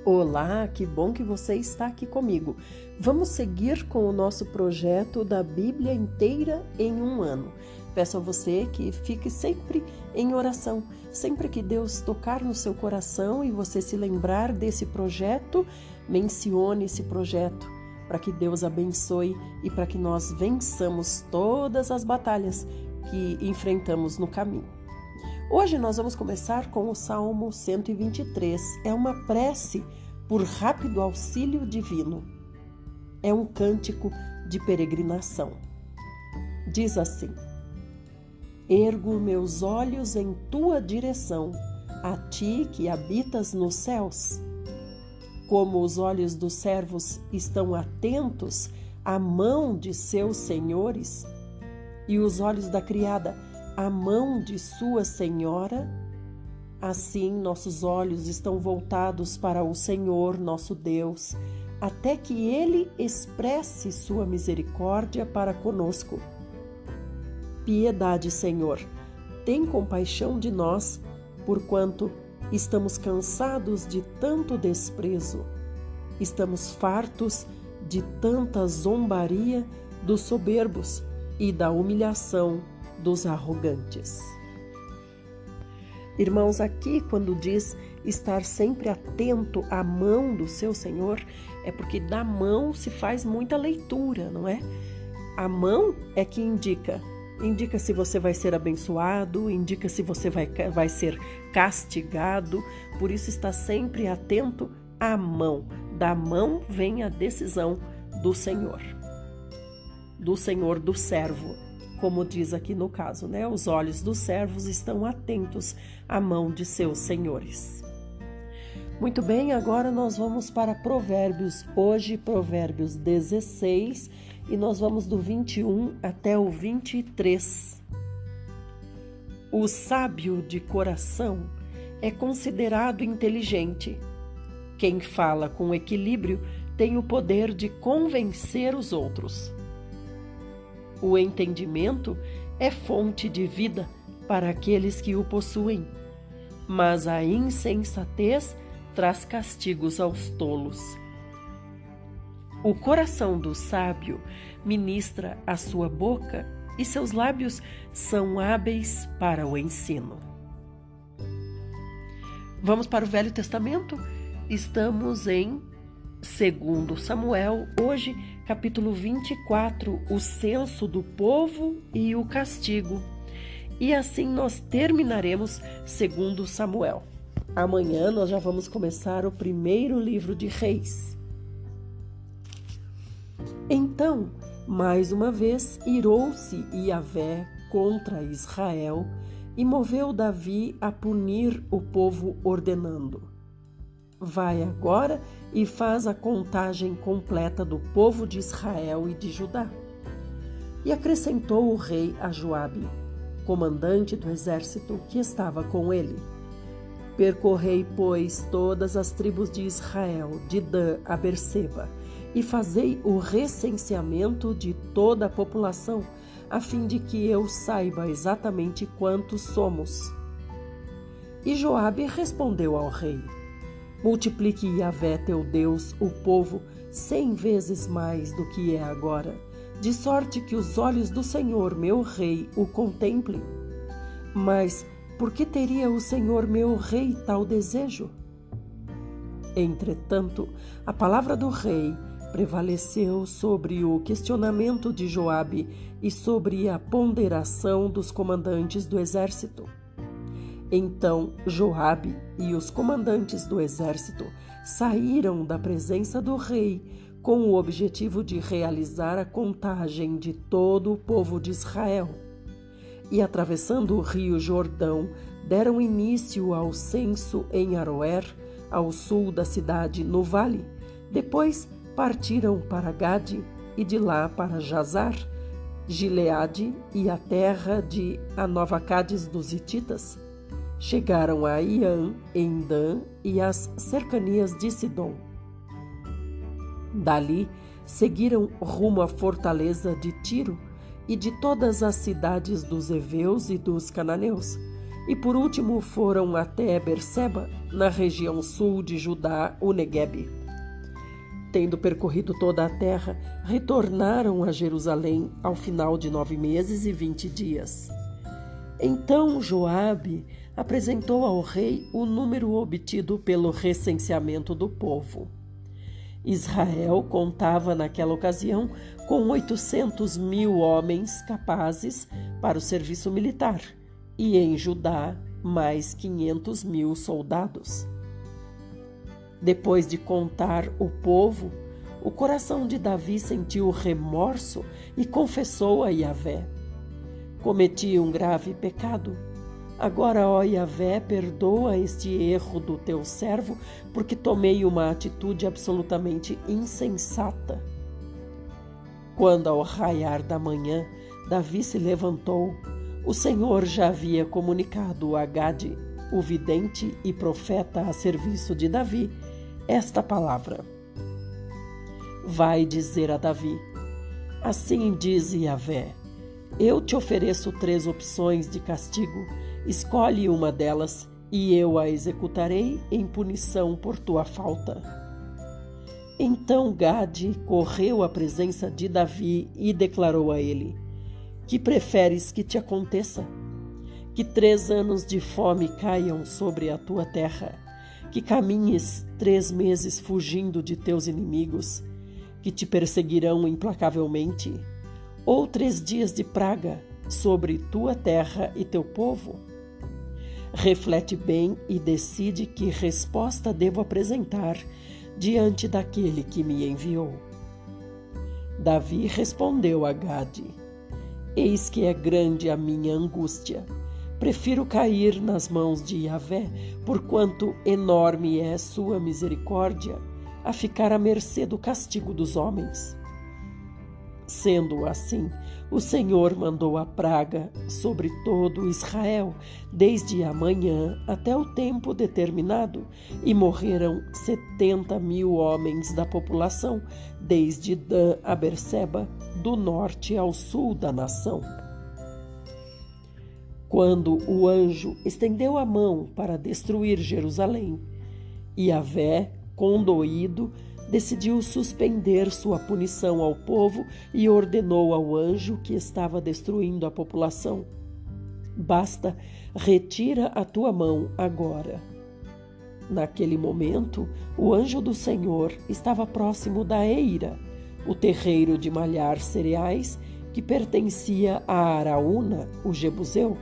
Olá, que bom que você está aqui comigo. Vamos seguir com o nosso projeto da Bíblia inteira em um ano. Peço a você que fique sempre em oração. Sempre que Deus tocar no seu coração e você se lembrar desse projeto, mencione esse projeto para que Deus abençoe e para que nós vençamos todas as batalhas que enfrentamos no caminho. Hoje nós vamos começar com o Salmo 123. É uma prece por rápido auxílio divino. É um cântico de peregrinação. Diz assim: Ergo meus olhos em tua direção, a ti que habitas nos céus. Como os olhos dos servos estão atentos à mão de seus senhores, e os olhos da criada a mão de sua senhora, assim nossos olhos estão voltados para o Senhor nosso Deus, até que Ele expresse sua misericórdia para conosco. Piedade, Senhor, tem compaixão de nós, porquanto estamos cansados de tanto desprezo. Estamos fartos de tanta zombaria dos soberbos e da humilhação dos arrogantes. Irmãos, aqui quando diz estar sempre atento à mão do seu Senhor, é porque da mão se faz muita leitura, não é? A mão é que indica se você vai ser abençoado, indica se você vai ser castigado, por isso está sempre atento à mão. Da mão vem a decisão do Senhor do servo. Como diz aqui no caso, né? Os olhos dos servos estão atentos à mão de seus senhores. Muito bem, agora nós vamos para Provérbios. Hoje, Provérbios 16, e nós vamos do 21 até o 23. O sábio de coração é considerado inteligente. Quem fala com equilíbrio tem o poder de convencer os outros. O entendimento é fonte de vida para aqueles que o possuem, mas a insensatez traz castigos aos tolos. O coração do sábio ministra a sua boca e seus lábios são hábeis para o ensino. Vamos para o Velho Testamento? Estamos em 2 Samuel, hoje, capítulo 24, o censo do povo e o castigo. E assim nós terminaremos 2 Samuel. Amanhã nós já vamos começar o primeiro livro de Reis. Então, mais uma vez, irou-se Yahvé contra Israel e moveu Davi a punir o povo, ordenando: Vai agora e faz a contagem completa do povo de Israel e de Judá. E acrescentou o rei a Joabe, comandante do exército que estava com ele: Percorrei, pois, todas as tribos de Israel, de Dan a Berseba, e fazei o recenseamento de toda a população, a fim de que eu saiba exatamente quantos somos. E Joabe respondeu ao rei: Multiplique, Yahvé, teu Deus, o povo 100 vezes mais do que é agora, de sorte que os olhos do Senhor, meu rei, o contemplem. Mas por que teria o Senhor, meu rei, tal desejo? Entretanto, a palavra do rei prevaleceu sobre o questionamento de Joabe e sobre a ponderação dos comandantes do exército. Então Joabe e os comandantes do exército saíram da presença do rei com o objetivo de realizar a contagem de todo o povo de Israel. E atravessando o rio Jordão, deram início ao censo em Aroer, ao sul da cidade, no vale. Depois partiram para Gade e de lá para Jazar, Gileade e a terra de Anovacades dos Hititas. Chegaram a Iã, em Dan e às cercanias de Sidom. Dali, seguiram rumo à fortaleza de Tiro e de todas as cidades dos heveus e dos cananeus. e por último foram até Berseba, na região sul de Judá, o Neguebe. Tendo percorrido toda a terra, retornaram a Jerusalém ao final de 9 meses e 20 dias. Então Joabe apresentou ao rei o número obtido pelo recenseamento do povo. Israel contava naquela ocasião com 800.000 homens capazes para o serviço militar e em Judá mais 500.000 soldados. Depois de contar o povo, o coração de Davi sentiu remorso e confessou a Yahvé: cometi um grave pecado. Agora, ó Yahvé, perdoa este erro do teu servo, porque tomei uma atitude absolutamente insensata. Quando, ao raiar da manhã, Davi se levantou, o Senhor já havia comunicado a Gade, o vidente e profeta a serviço de Davi, esta palavra: vai dizer a Davi: assim diz Yahvé, eu te ofereço 3 opções de castigo, escolhe uma delas e eu a executarei em punição por tua falta. Então Gade correu à presença de Davi e declarou a ele: que preferes que te aconteça? Que 3 anos de fome caiam sobre a tua terra, que caminhes 3 meses fugindo de teus inimigos, que te perseguirão implacavelmente, ou 3 dias de praga sobre tua terra e teu povo? Reflete bem e decide que resposta devo apresentar diante daquele que me enviou. Davi respondeu a Gade: eis que é grande a minha angústia. Prefiro cair nas mãos de Yahvé, porquanto enorme é sua misericórdia, a ficar à mercê do castigo dos homens. Sendo assim, o Senhor mandou a praga sobre todo Israel, desde a manhã até o tempo determinado, e morreram 70.000 homens da população, desde Dan a Berseba, do norte ao sul da nação. Quando o anjo estendeu a mão para destruir Jerusalém, Yahvé, condoído, decidiu suspender sua punição ao povo e ordenou ao anjo que estava destruindo a população: basta, retira a tua mão agora. Naquele momento, o anjo do Senhor estava próximo da eira, o terreiro de malhar cereais que pertencia a Araúna, o Jebuseu.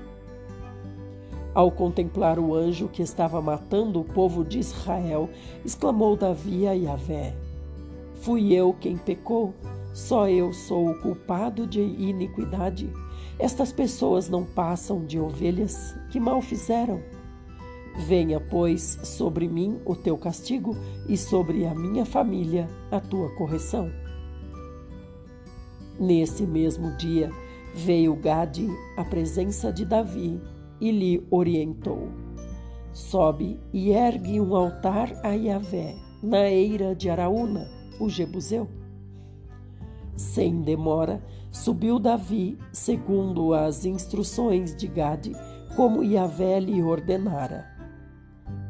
Ao contemplar o anjo que estava matando o povo de Israel, exclamou Davi a Yahvé: fui eu quem pecou, só eu sou o culpado de iniquidade. Estas pessoas não passam de ovelhas, que mal fizeram. Venha, pois, sobre mim o teu castigo e sobre a minha família a tua correção. Nesse mesmo dia veio Gade à presença de Davi e lhe orientou: sobe e ergue um altar a Yahvé na eira de Araúna, o Jebuseu. Sem demora, subiu Davi, segundo as instruções de Gade, como Yahvé lhe ordenara.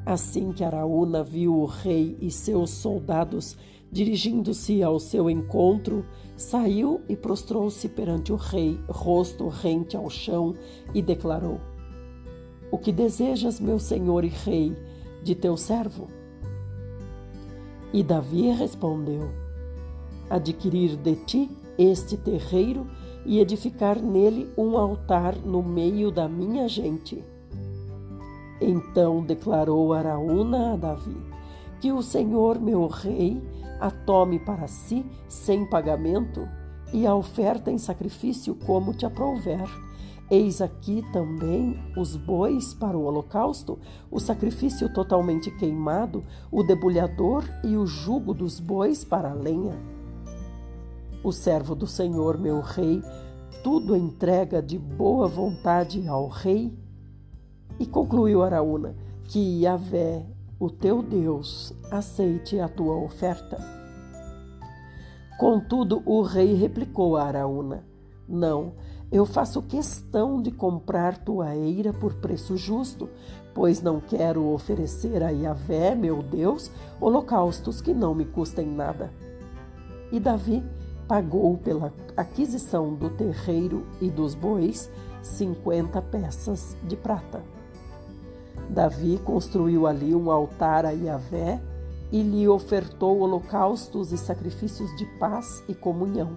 Assim que Araúna viu o rei e seus soldados dirigindo-se ao seu encontro, saiu e prostrou-se perante o rei, rosto rente ao chão, e declarou: o que desejas, meu senhor e rei, de teu servo? E Davi respondeu: adquirir de ti este terreiro e edificar nele um altar no meio da minha gente. Então declarou Araúna a Davi: que o Senhor, meu rei, a tome para si sem pagamento e a oferta em sacrifício como te aprouver. Eis aqui também os bois para o holocausto, o sacrifício totalmente queimado, o debulhador e o jugo dos bois para a lenha. O servo do Senhor, meu rei, tudo entrega de boa vontade ao rei. E concluiu Araúna: que Yahvé, o teu Deus, aceite a tua oferta. Contudo, o rei replicou a Araúna: não, Eu faço questão de comprar tua eira por preço justo, pois não quero oferecer a Yahvé, meu Deus, holocaustos que não me custem nada. E Davi pagou pela aquisição do terreiro e dos bois 50 peças de prata. Davi construiu ali um altar a Yahvé e lhe ofertou holocaustos e sacrifícios de paz e comunhão.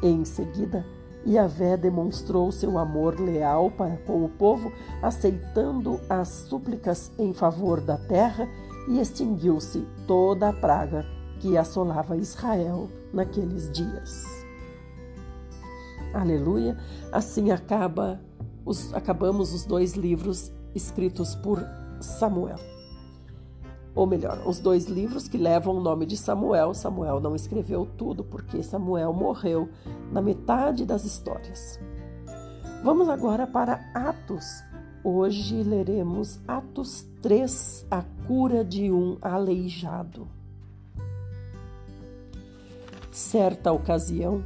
Em seguida, Yahvé demonstrou seu amor leal para com o povo, aceitando as súplicas em favor da terra, e extinguiu-se toda a praga que assolava Israel naqueles dias. Aleluia! Assim acabamos os 2 livros escritos por Samuel. Ou melhor, os 2 livros que levam o nome de Samuel. Samuel não escreveu tudo, porque Samuel morreu na metade das histórias. Vamos agora para Atos. Hoje leremos Atos 3, a cura de um aleijado. Certa ocasião,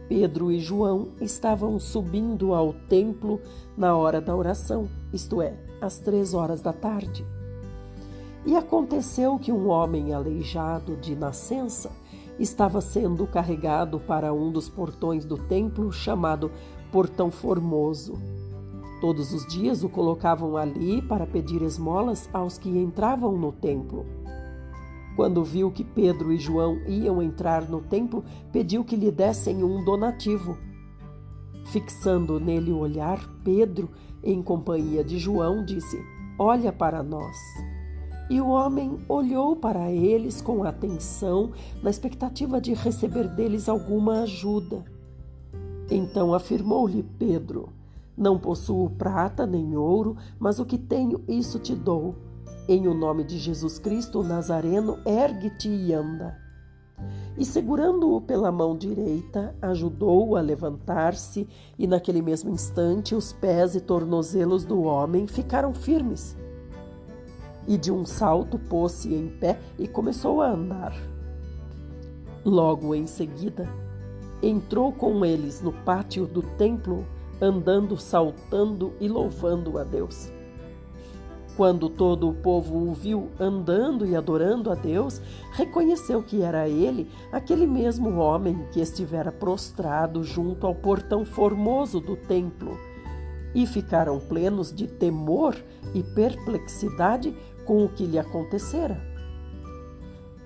Pedro e João estavam subindo ao templo na hora da oração, isto é, às 3 horas da tarde. E aconteceu que um homem aleijado de nascença estava sendo carregado para um dos portões do templo, chamado Portão Formoso. Todos os dias o colocavam ali para pedir esmolas aos que entravam no templo. Quando viu que Pedro e João iam entrar no templo, pediu que lhe dessem um donativo. Fixando nele o olhar, Pedro, em companhia de João, disse: "Olha para nós." E o homem olhou para eles com atenção, na expectativa de receber deles alguma ajuda. Então afirmou-lhe Pedro: "Não possuo prata nem ouro, mas o que tenho, isso te dou. Em o nome de Jesus Cristo, o Nazareno, ergue-te e anda." E segurando-o pela mão direita, ajudou-o a levantar-se, e naquele mesmo instante os pés e tornozelos do homem ficaram firmes. E de um salto pôs-se em pé e começou a andar. Logo em seguida, entrou com eles no pátio do templo, andando, saltando e louvando a Deus. Quando todo o povo o viu andando e adorando a Deus, reconheceu que era ele, aquele mesmo homem que estivera prostrado junto ao portão formoso do templo, e ficaram plenos de temor e perplexidade com o que lhe acontecera.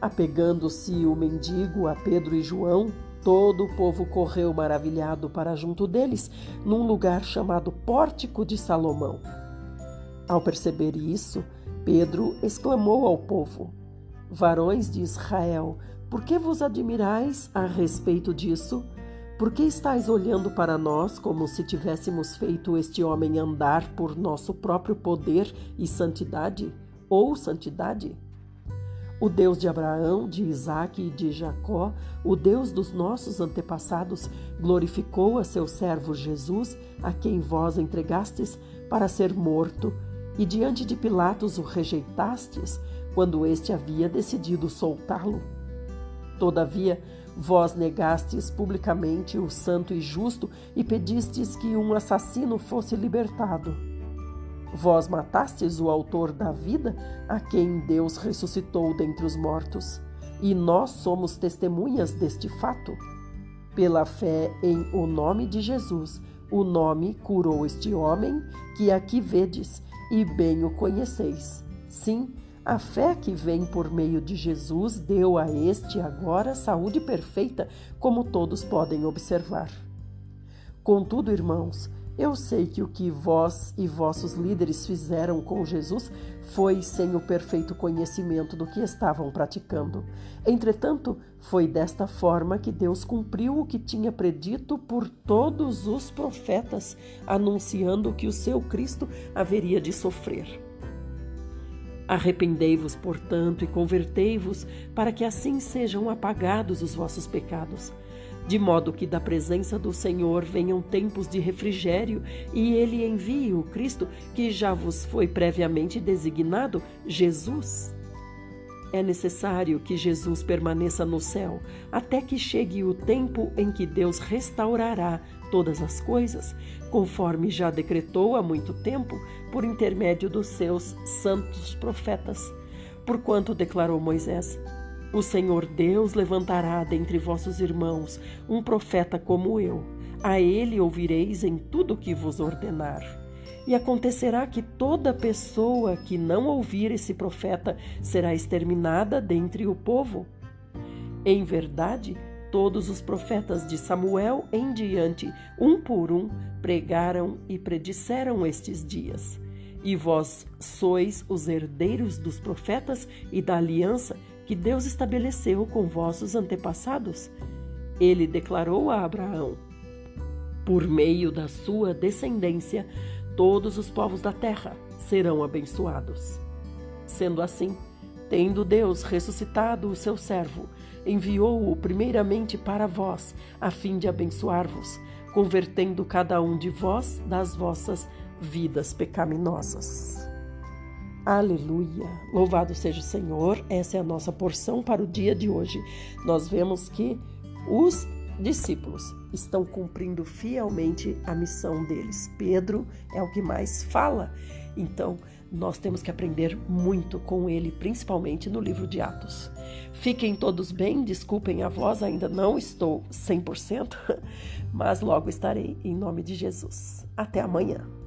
Apegando-se o mendigo a Pedro e João, todo o povo correu maravilhado para junto deles, num lugar chamado Pórtico de Salomão. Ao perceber isso, Pedro exclamou ao povo: "Varões de Israel, por que vos admirais a respeito disso? Por que estáis olhando para nós como se tivéssemos feito este homem andar por nosso próprio poder e santidade? Ou santidade? O Deus de Abraão, de Isaque e de Jacó, o Deus dos nossos antepassados, glorificou a seu servo Jesus, a quem vós entregastes para ser morto, e diante de Pilatos o rejeitastes, quando este havia decidido soltá-lo. Todavia, vós negastes publicamente o santo e justo e pedistes que um assassino fosse libertado. Vós matastes o autor da vida, a quem Deus ressuscitou dentre os mortos, e nós somos testemunhas deste fato. Pela fé em o nome de Jesus, o nome curou este homem que aqui vedes, e bem o conheceis. Sim, a fé que vem por meio de Jesus deu a este agora saúde perfeita, como todos podem observar. Contudo, irmãos, eu sei que o que vós e vossos líderes fizeram com Jesus foi sem o perfeito conhecimento do que estavam praticando. Entretanto, foi desta forma que Deus cumpriu o que tinha predito por todos os profetas, anunciando que o seu Cristo haveria de sofrer. Arrependei-vos, portanto, e convertei-vos, para que assim sejam apagados os vossos pecados, de modo que da presença do Senhor venham tempos de refrigério, e Ele envie o Cristo, que já vos foi previamente designado, Jesus. É necessário que Jesus permaneça no céu até que chegue o tempo em que Deus restaurará todas as coisas, conforme já decretou há muito tempo por intermédio dos seus santos profetas. Porquanto declarou Moisés: o Senhor Deus levantará dentre vossos irmãos um profeta como eu. A ele ouvireis em tudo o que vos ordenar. E acontecerá que toda pessoa que não ouvir esse profeta será exterminada dentre o povo. Em verdade, todos os profetas de Samuel em diante, um por um, pregaram e predisseram estes dias. E vós sois os herdeiros dos profetas e da aliança que Deus estabeleceu com vossos antepassados. Ele declarou a Abraão: por meio da sua descendência, todos os povos da terra serão abençoados. Sendo assim, tendo Deus ressuscitado o seu servo, enviou-o primeiramente para vós, a fim de abençoar-vos, convertendo cada um de vós das vossas vidas pecaminosas. Aleluia! Louvado seja o Senhor. Essa é a nossa porção para o dia de hoje. Nós vemos que os discípulos estão cumprindo fielmente a missão deles. Pedro é o que mais fala. Então, nós temos que aprender muito com ele, principalmente no livro de Atos. Fiquem todos bem, desculpem a voz, ainda não estou 100%, mas logo estarei em nome de Jesus. Até amanhã.